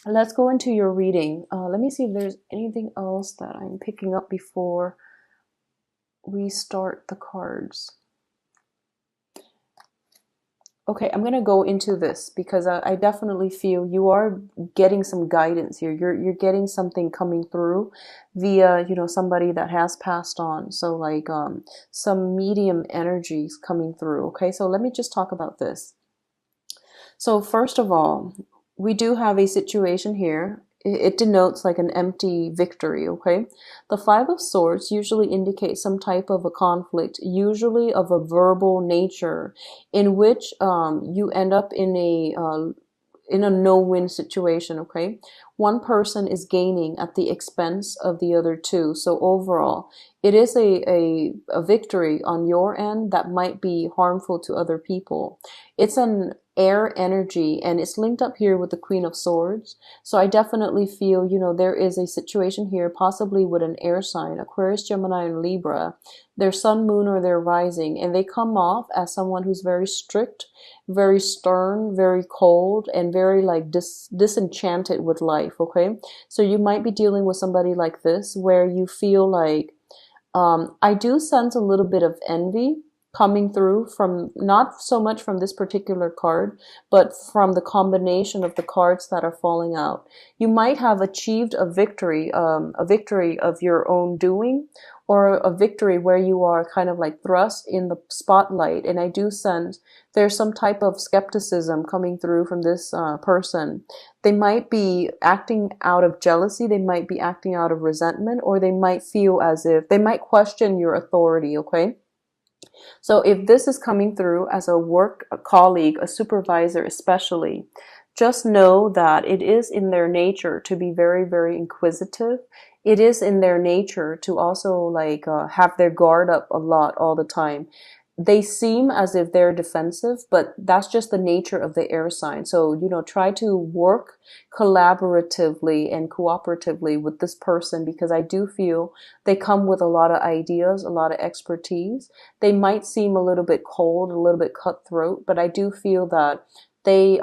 let's go into your reading. Let me see if there's anything else that I'm picking up before we start the cards. Okay, I'm gonna go into this because I definitely feel you are getting some guidance here. You're getting something coming through via, somebody that has passed on. So like some medium energies coming through. Okay, so let me just talk about this. So first of all, we do have a situation here. It denotes like an empty victory, okay? The Five of Swords usually indicates some type of a conflict, usually of a verbal nature, in which you end up in a no-win situation, okay? One person is gaining at the expense of the other two. So overall, it is a victory on your end that might be harmful to other people. It's an air energy and it's linked up here with the Queen of Swords. So I definitely feel, there is a situation here, possibly with an air sign, Aquarius, Gemini, and Libra, their sun, moon, or their rising, and they come off as someone who's very strict, very stern, very cold, and very like disenchanted with life, okay? So you might be dealing with somebody like this where you feel like, I do sense a little bit of envy coming through from not so much from this particular card, but from the combination of the cards that are falling out. You might have achieved a victory of your own doing, or a victory where you are kind of like thrust in the spotlight. And I do sense there's some type of skepticism coming through from this person. They might be acting out of jealousy, they might be acting out of resentment, or they might feel as if they might question your authority, okay? So if this is coming through as a colleague, a supervisor especially, just know that it is in their nature to be very, very inquisitive. It is in their nature to also like have their guard up a lot all the time. They seem as if they're defensive, but that's just the nature of the air sign. So, try to work collaboratively and cooperatively with this person, because I do feel they come with a lot of ideas, a lot of expertise. They might seem a little bit cold, a little bit cutthroat, but I do feel that they,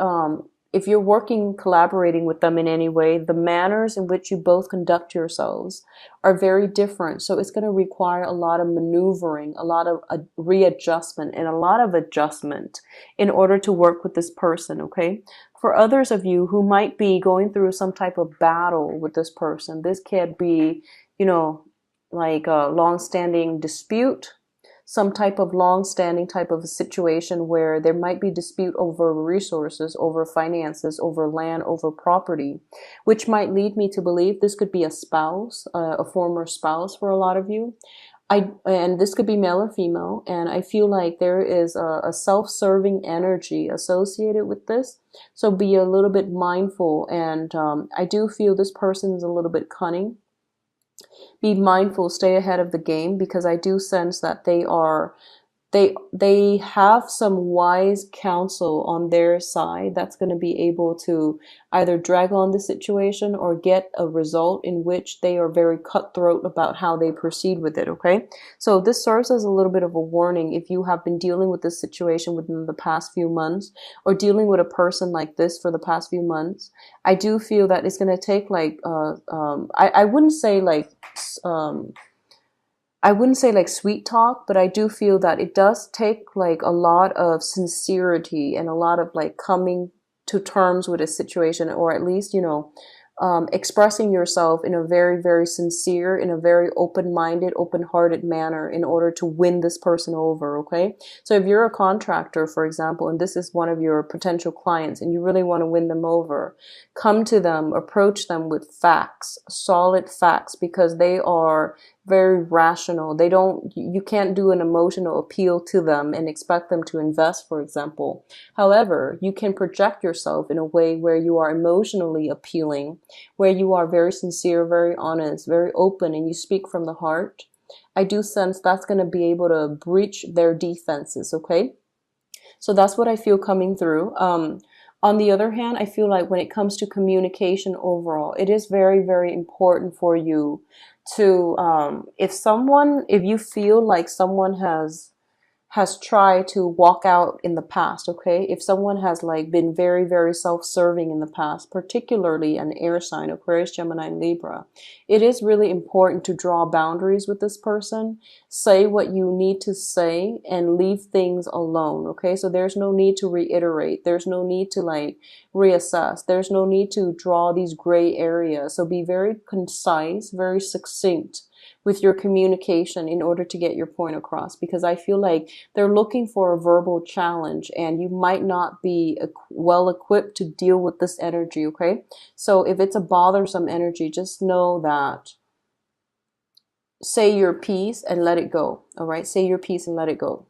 if you're working, collaborating with them in any way, the manners in which you both conduct yourselves are very different. So it's going to require a lot of maneuvering, a lot of readjustment, and a lot of adjustment in order to work with this person, okay? For others of you who might be going through some type of battle with this person, this could be, you know, like a long-standing dispute, some type of long-standing type of a situation where there might be dispute over resources, over finances, over land, over property, which might lead me to believe this could be a spouse, a former spouse for a lot of you. And this could be male or female, and I feel like there is a self-serving energy associated with this. So be a little bit mindful, and I do feel this person is a little bit cunning. Be mindful, stay ahead of the game, because I do sense that they have some wise counsel on their side that's going to be able to either drag on the situation or get a result in which they are very cutthroat about how they proceed with it, okay? So this serves as a little bit of a warning if you have been dealing with this situation within the past few months, or dealing with a person like this for the past few months. I do feel that it's going to take like I wouldn't say like um I wouldn't say like sweet talk, but I do feel that it does take like a lot of sincerity and a lot of like coming to terms with a situation, or at least, expressing yourself in a very, very sincere, in a very open-minded, open-hearted manner in order to win this person over, okay? So if you're a contractor, for example, and this is one of your potential clients and you really want to win them over, come to them, approach them with facts, solid facts, because they are very rational. You can't do an emotional appeal to them and expect them to invest, for example. However, you can project yourself in a way where you are emotionally appealing, where you are very sincere, very honest, very open, and you speak from the heart. I do sense that's going to be able to breach their defenses, okay? So that's what I feel coming through. On the other hand, I feel like when it comes to communication overall, it is very, very important for you to, if you feel like someone has has tried to walk out in the past, okay? If someone has like been very, very self-serving in the past, particularly an air sign, Aquarius, Gemini, and Libra, it is really important to draw boundaries with this person. Say what you need to say and leave things alone, okay? So there's no need to reiterate. There's no need to like reassess. There's no need to draw these gray areas. So be very concise, very succinct with your communication in order to get your point across, because I feel like they're looking for a verbal challenge and you might not be well equipped to deal with this energy, okay? So if it's a bothersome energy, just know that say your piece and let it go, all right? Say your piece and let it go.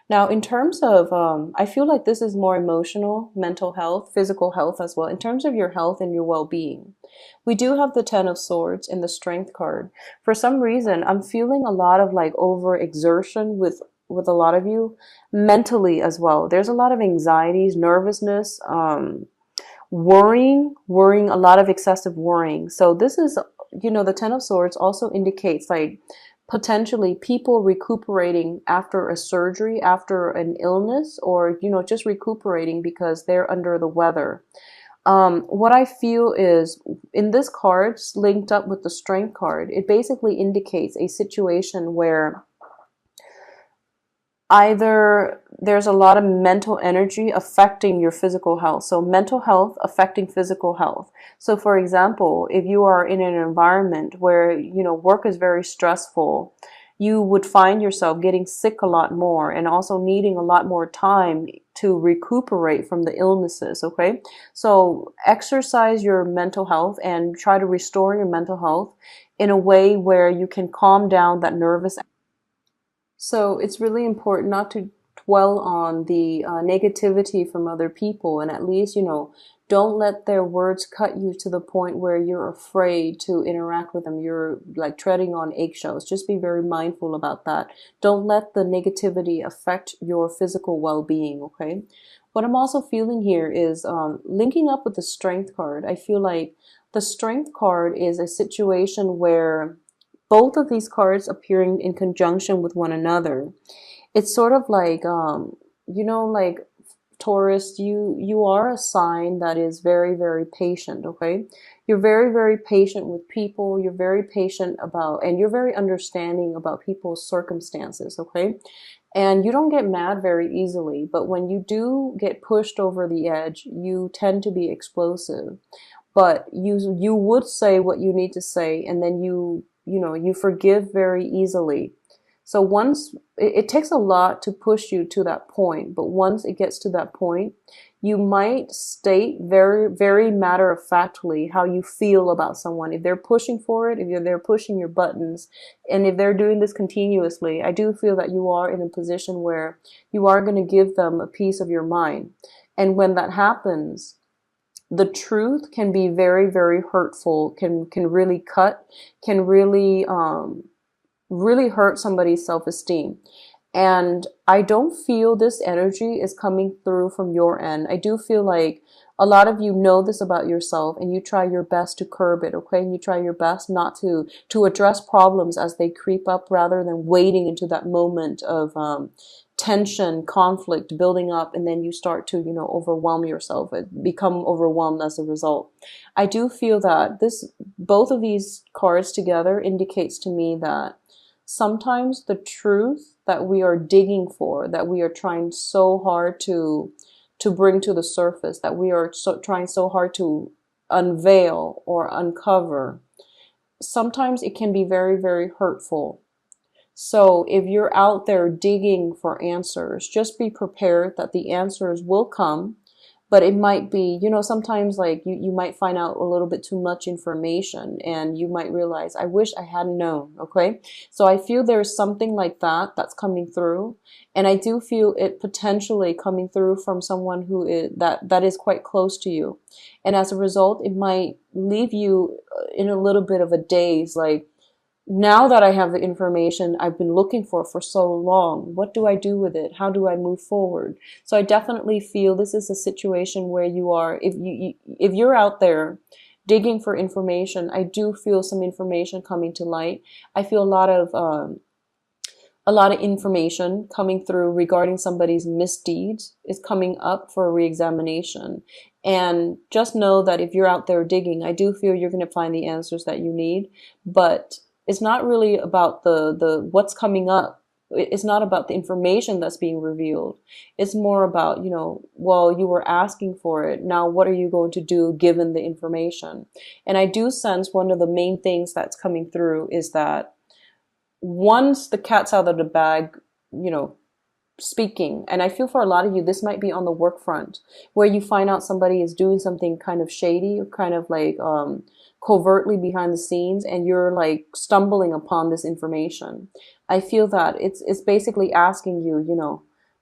Now, in terms of, I feel like this is more emotional, mental health, physical health as well. In terms of your health and your well-being, we do have the Ten of Swords and the Strength card. For some reason, I'm feeling a lot of like overexertion with a lot of you mentally as well. There's a lot of anxieties, nervousness, worrying, a lot of excessive worrying. So this is, you know, the Ten of Swords also indicates like potentially people recuperating after a surgery, after an illness, or, you know, just recuperating because they're under the weather. What I feel is in this card, linked up with the Strength card, it basically indicates a situation where either there's a lot of mental energy affecting your physical health. So mental health affecting physical health. So for example, if you are in an environment where, you know, work is very stressful, you would find yourself getting sick a lot more and also needing a lot more time to recuperate from the illnesses, okay? So exercise your mental health and try to restore your mental health in a way where you can calm down that nervous. So it's really important not to dwell on the negativity from other people, and at least, you know, don't let their words cut you to the point where you're afraid to interact with them. You're like treading on eggshells. Just be very mindful about that. Don't let the negativity affect your physical well-being, okay? What I'm also feeling here is linking up with the Strength card. I feel like the Strength card is a situation where both of these cards appearing in conjunction with one another. It's sort of like, you know, like Taurus, you are a sign that is very, very patient, okay? You're very, very patient with people. You're very patient about, and you're very understanding about people's circumstances, okay? And you don't get mad very easily, but when you do get pushed over the edge, you tend to be explosive. But you would say what you need to say, and then you know, you forgive very easily. So once it takes a lot to push you to that point, but once it gets to that point, you might state very, very matter of factly how you feel about someone. If they're pushing for it, if they're pushing your buttons, and if they're doing this continuously, I do feel that you are in a position where you are going to give them a piece of your mind. And when that happens, the truth can be very, very hurtful, can really cut, can really really hurt somebody's self-esteem. And I don't feel this energy is coming through from your end. I do feel like a lot of you know this about yourself and you try your best to curb it, okay? And you try your best not to address problems as they creep up rather than waiting into that moment of tension, conflict building up, and then you start to, you know, overwhelm yourself, become overwhelmed as a result. I do feel that both of these cards together indicates to me that sometimes the truth that we are digging for, that we are trying so hard to bring to the surface, that we are trying so hard to unveil or uncover, sometimes it can be very, very hurtful. So if you're out there digging for answers, just be prepared that the answers will come, but it might be, you know, sometimes like you might find out a little bit too much information and you might realize, I wish I hadn't known, okay? So I feel there's something like that that's coming through, and I do feel it potentially coming through from someone who is that is quite close to you. And as a result, it might leave you in a little bit of a daze, like, now that I have the information I've been looking for so long, what do I do with it? How do I move forward? So I definitely feel this is a situation where you are, if you're out there digging for information, I do feel some information coming to light. I feel a lot of a lot of information coming through regarding somebody's misdeeds is coming up for a reexamination. And just know that if you're out there digging, I do feel you're going to find the answers that you need, but it's not really about the what's coming up. It's not about the information that's being revealed. It's more about, well, you were asking for it. Now, what are you going to do given the information? And I do sense one of the main things that's coming through is that once the cat's out of the bag, you know, speaking, and I feel for a lot of you, this might be on the work front, where you find out somebody is doing something kind of shady or kind of like covertly behind the scenes, and you're like stumbling upon this information. I feel that it's basically asking you,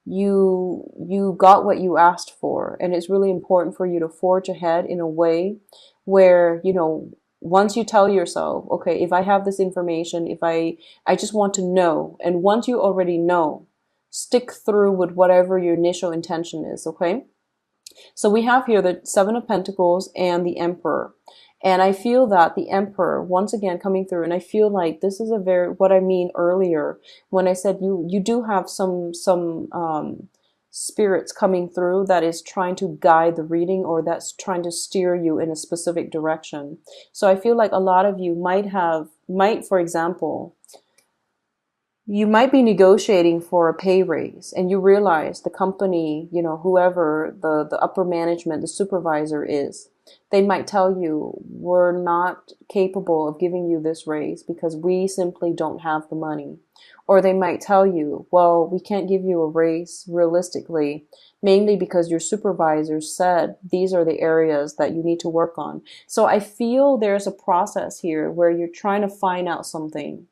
you got what you asked for, and it's really important for you to forge ahead in a way where, once you tell yourself, okay, if I have this information, if I just want to know, and once you already know, stick through with whatever your initial intention is, okay? So we have here the Seven of Pentacles and the Emperor. And I feel that the Emperor, once again, coming through, and I feel like this is what I mean earlier when I said you do have some spirits coming through that is trying to guide the reading, or that's trying to steer you in a specific direction. So I feel like a lot of you might, for example, you might be negotiating for a pay raise, and you realize the company, whoever the upper management, the supervisor is, they might tell you, we're not capable of giving you this raise because we simply don't have the money. Or they might tell you, well, we can't give you a raise realistically, mainly because your supervisor said these are the areas that you need to work on. So I feel there's a process here where you're trying to find out something.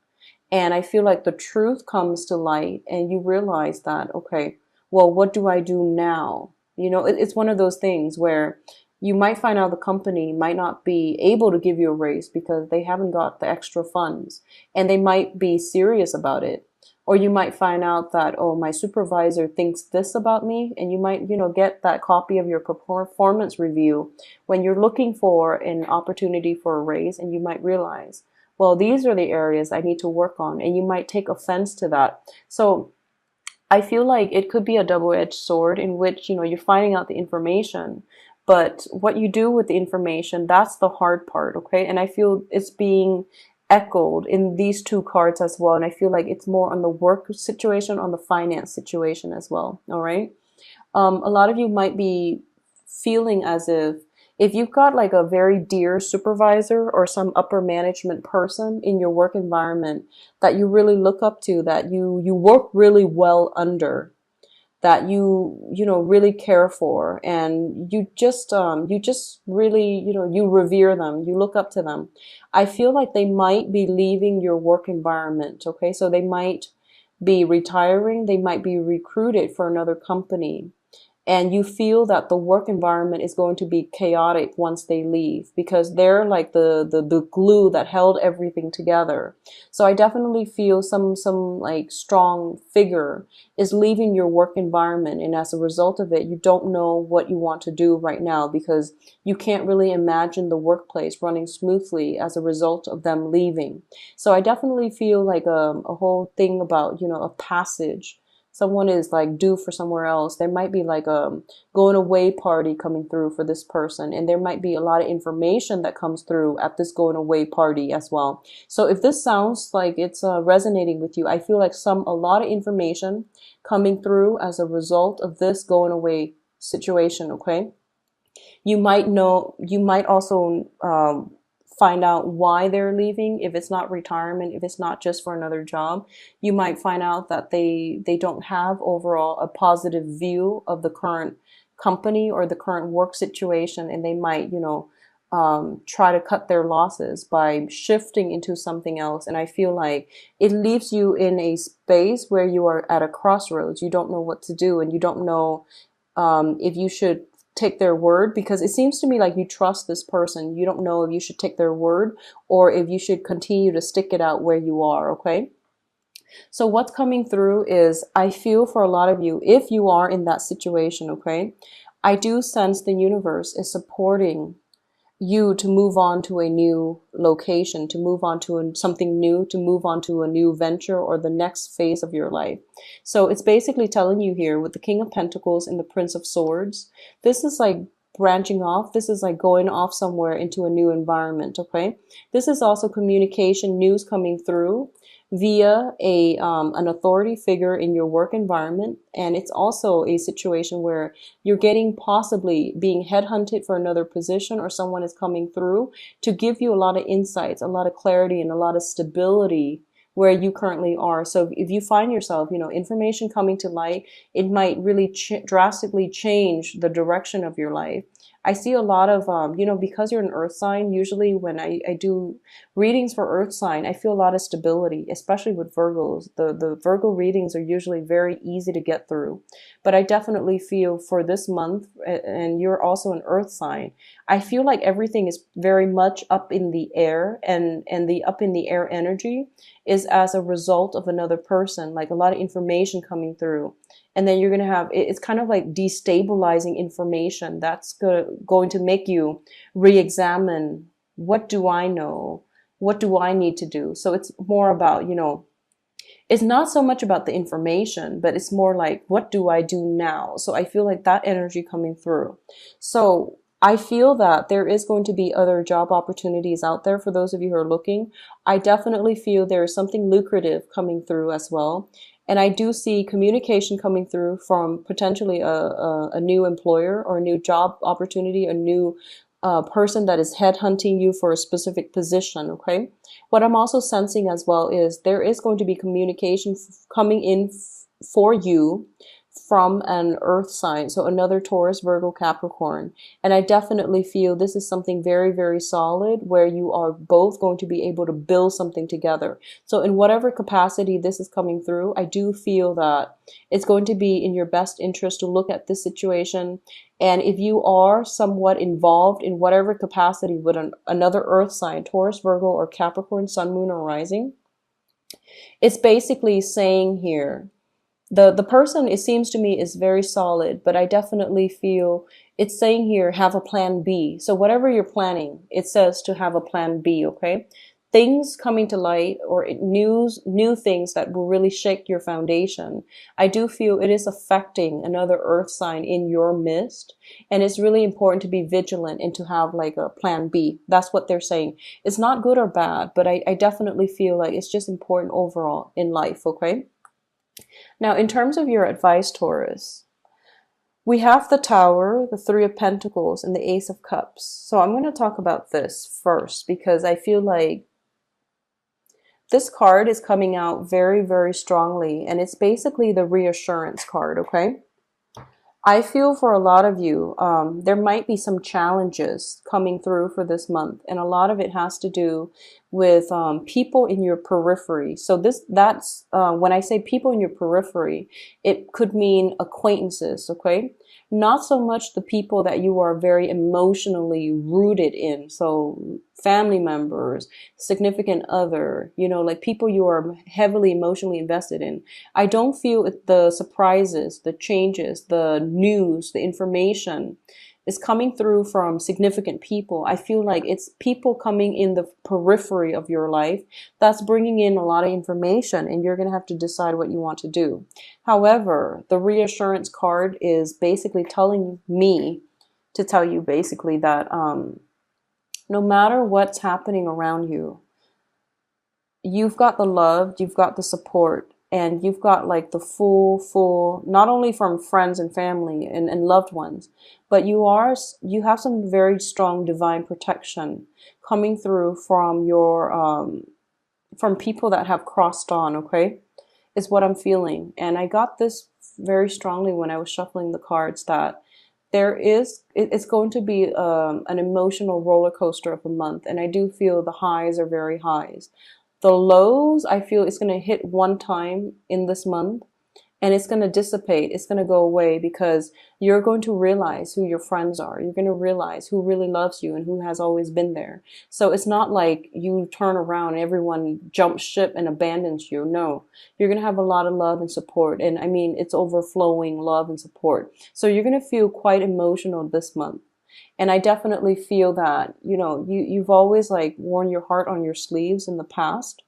And I feel like the truth comes to light and you realize that, okay, well, what do I do now? It's one of those things where you might find out the company might not be able to give you a raise because they haven't got the extra funds, and they might be serious about it. Or you might find out that, oh, my supervisor thinks this about me, and you might, get that copy of your performance review when you're looking for an opportunity for a raise, and you might realize, well, these are the areas I need to work on, and you might take offense to that. So I feel like it could be a double-edged sword in which, you're finding out the information, but what you do with the information, that's the hard part, okay? And I feel it's being echoed in these two cards as well. And I feel like it's more on the work situation, on the finance situation as well, all right? A lot of you might be feeling as if you've got like a very dear supervisor or some upper management person in your work environment that you really look up to, that you work really well under, that you really care for, and you just really, you revere them, you look up to them. I feel like they might be leaving your work environment, okay? So they might be retiring, they might be recruited for another company. And you feel that the work environment is going to be chaotic once they leave because they're like the glue that held everything together. So I definitely feel some like strong figure is leaving your work environment, and as a result of it, you don't know what you want to do right now because you can't really imagine the workplace running smoothly as a result of them leaving. So I definitely feel like a whole thing about, a passage. Someone is like due for somewhere else. There might be like a going away party coming through for this person. And there might be a lot of information that comes through at this going away party as well. So if this sounds like it's resonating with you, I feel like a lot of information coming through as a result of this going away situation. Okay. You might also, find out why they're leaving. If it's not retirement, if it's not just for another job, you might find out that they don't have overall a positive view of the current company or the current work situation, and they might, try to cut their losses by shifting into something else. And I feel like it leaves you in a space where you are at a crossroads. You don't know what to do, and you don't know if you should take their word, because it seems to me like you trust this person. You don't know if you should take their word or if you should continue to stick it out where you are, okay? So what's coming through is, I feel for a lot of you, if you are in that situation, okay, I do sense the universe is supporting you to move on to a new location, to move on to something new, to move on to a new venture or the next phase of your life. So it's basically telling you here with the King of Pentacles and the Prince of Swords, this is like branching off. This is like going off somewhere into a new environment. Okay. This is also communication, news coming through via an authority figure in your work environment. And it's also a situation where you're getting possibly being headhunted for another position, or someone is coming through to give you a lot of insights, a lot of clarity, and a lot of stability where you currently are. So if you find yourself, information coming to light, it might really drastically change the direction of your life. I see a lot of, because you're an earth sign, usually when I do readings for earth sign, I feel a lot of stability, especially with Virgos. The Virgo readings are usually very easy to get through. But I definitely feel for this month, and you're also an earth sign, I feel like everything is very much up in the air, and the up in the air energy is as a result of another person, like a lot of information coming through. And then you're going to have, it's kind of like destabilizing information that's going to make you re-examine, what do I know? What do I need to do? So it's more about, it's not so much about the information, but it's more like, what do I do now? So I feel like that energy coming through. So I feel that there is going to be other job opportunities out there for those of you who are looking. I definitely feel there is something lucrative coming through as well. And I do see communication coming through from potentially a new employer or a new job opportunity, a new person that is headhunting you for a specific position, okay? What I'm also sensing as well is there is going to be communication coming in for you from an earth sign, so another Taurus, Virgo, Capricorn. And I definitely feel this is something very, very solid where you are both going to be able to build something together. So in whatever capacity this is coming through, I do feel that it's going to be in your best interest to look at this situation. And if you are somewhat involved in whatever capacity with another earth sign, Taurus, Virgo, or Capricorn, Sun, Moon, or Rising, it's basically saying here, the person, it seems to me, is very solid, but I definitely feel it's saying here, have a plan B. So whatever you're planning, it says to have a plan B, okay? Things coming to light, or new things that will really shake your foundation. I do feel it is affecting another earth sign in your midst, and it's really important to be vigilant and to have like a plan B. That's what they're saying. It's not good or bad, but I definitely feel like it's just important overall in life, okay? Now, in terms of your advice, Taurus, we have the Tower, the Three of Pentacles, and the Ace of Cups. So I'm going to talk about this first because I feel like this card is coming out very, very strongly, and it's basically the reassurance card, okay? I feel for a lot of you, there might be some challenges coming through for this month, and a lot of it has to do with people in your periphery. So that's when I say people in your periphery, it could mean acquaintances, okay? Not so much the people that you are very emotionally rooted in. So family members, significant other, like people you are heavily emotionally invested in. I don't feel the surprises, the changes, the news, the information is coming through from significant people. I feel like it's people coming in the periphery of your life that's bringing in a lot of information, and you're going to have to decide what you want to do. However, the reassurance card is basically telling me to tell you basically that no matter what's happening around you, you've got the love, you've got the support, and you've got like the full, not only from friends and family and loved ones, but you have some very strong divine protection coming through from your, from people that have crossed on, okay, is what I'm feeling. And I got this very strongly when I was shuffling the cards, that it's going to be an emotional roller coaster of a month. And I do feel the highs are very highs. The lows, I feel it's going to hit one time in this month, and it's going to dissipate. It's going to go away because you're going to realize who your friends are. You're going to realize who really loves you and who has always been there. So it's not like you turn around and everyone jumps ship and abandons you. No, you're going to have a lot of love and support. And I mean, it's overflowing love and support. So you're going to feel quite emotional this month. And I definitely feel that, you've always like worn your heart on your sleeves in the past.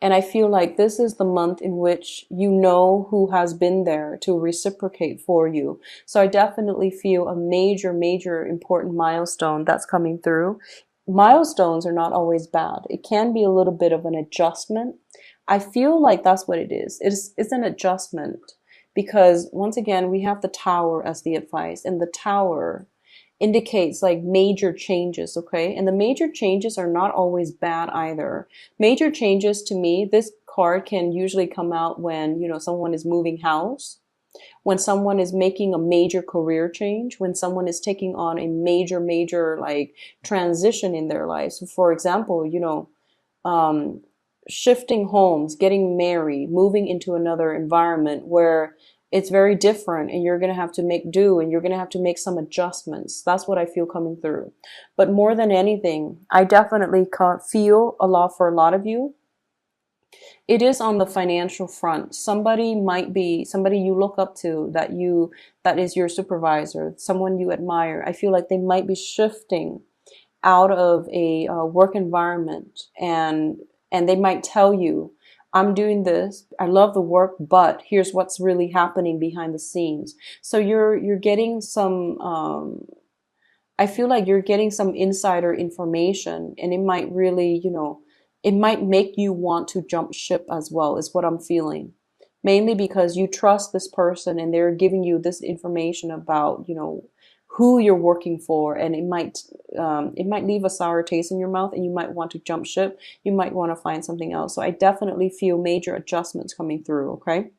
And I feel like this is the month in which you know who has been there to reciprocate for you. So I definitely feel a major, major important milestone that's coming through. Milestones are not always bad. It can be a little bit of an adjustment. I feel like that's what it is. It's an adjustment because once again, we have the tower as the advice, and the tower indicates like major changes, okay? And the major changes are not always bad either. Major changes to me, this card can usually come out when, someone is moving house, when someone is making a major career change, when someone is taking on a major, major like transition in their life. So for example, um, shifting homes, getting married, moving into another environment where it's very different and you're going to have to make do and you're going to have to make some adjustments. That's what I feel coming through. But more than anything, I definitely feel a lot for a lot of you. It is on the financial front. Somebody might be somebody you look up to, that is your supervisor, someone you admire. I feel like they might be shifting out of a work environment, and they might tell you, I'm doing this, I love the work, but here's what's really happening behind the scenes. So you're getting some I feel like you're getting some insider information, and it might really, it might make you want to jump ship as well, is what I'm feeling. Mainly because you trust this person and they're giving you this information about, who you're working for, and it might leave a sour taste in your mouth, and you might want to jump ship. You might want to find something else. So I definitely feel major adjustments coming through, okay?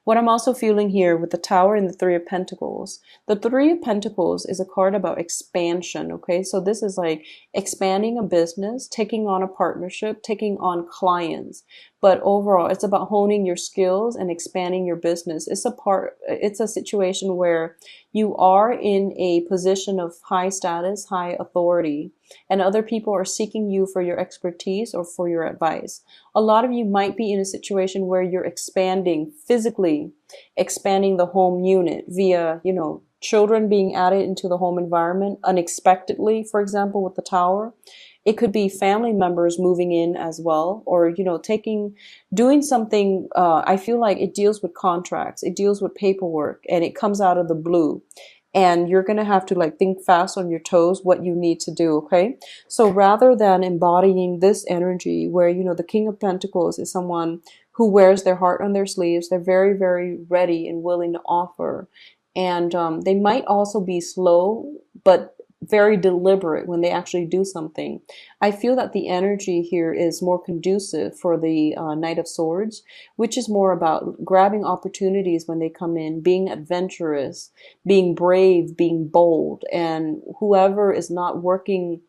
What I'm also feeling here with the Tower and the Three of Pentacles, the Three of Pentacles is a card about expansion, okay? So this is like expanding a business, taking on a partnership, taking on clients. But overall, it's about honing your skills and expanding your business. It's a situation where you are in a position of high status, high authority, and other people are seeking you for your expertise or for your advice. A lot of you might be in a situation where you're expanding physically, expanding the home unit via, children being added into the home environment unexpectedly, for example, with the Tower. It could be family members moving in as well, or, doing something. I feel like it deals with contracts, it deals with paperwork, and it comes out of the blue. And you're going to have to like think fast on your toes what you need to do, okay? So rather than embodying this energy where, the King of Pentacles is someone who wears their heart on their sleeves, they're very, very ready and willing to offer. And they might also be slow, but very deliberate when they actually do something. I feel that the energy here is more conducive for the Knight of Swords, which is more about grabbing opportunities when they come in, being adventurous, being brave, being bold. And whoever is working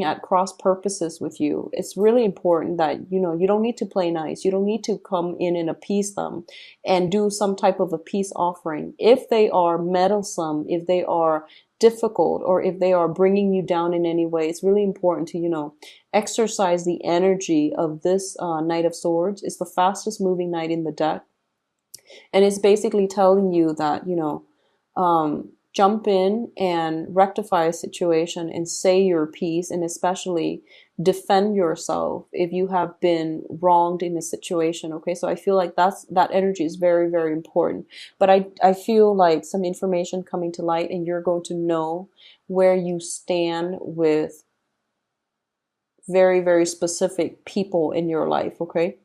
at cross purposes with you, it's really important that, you don't need to play nice. You don't need to come in and appease them and do some type of a peace offering. If they are meddlesome, if they are difficult, or if they are bringing you down in any way, it's really important to, exercise the energy of this Knight of Swords. It's the fastest moving knight in the deck. And it's basically telling you that, jump in and rectify a situation and say your piece, and especially defend yourself if you have been wronged in a situation, okay? So I feel like that energy is very, very important. But I feel like some information coming to light, and you're going to know where you stand with very, very specific people in your life, okay?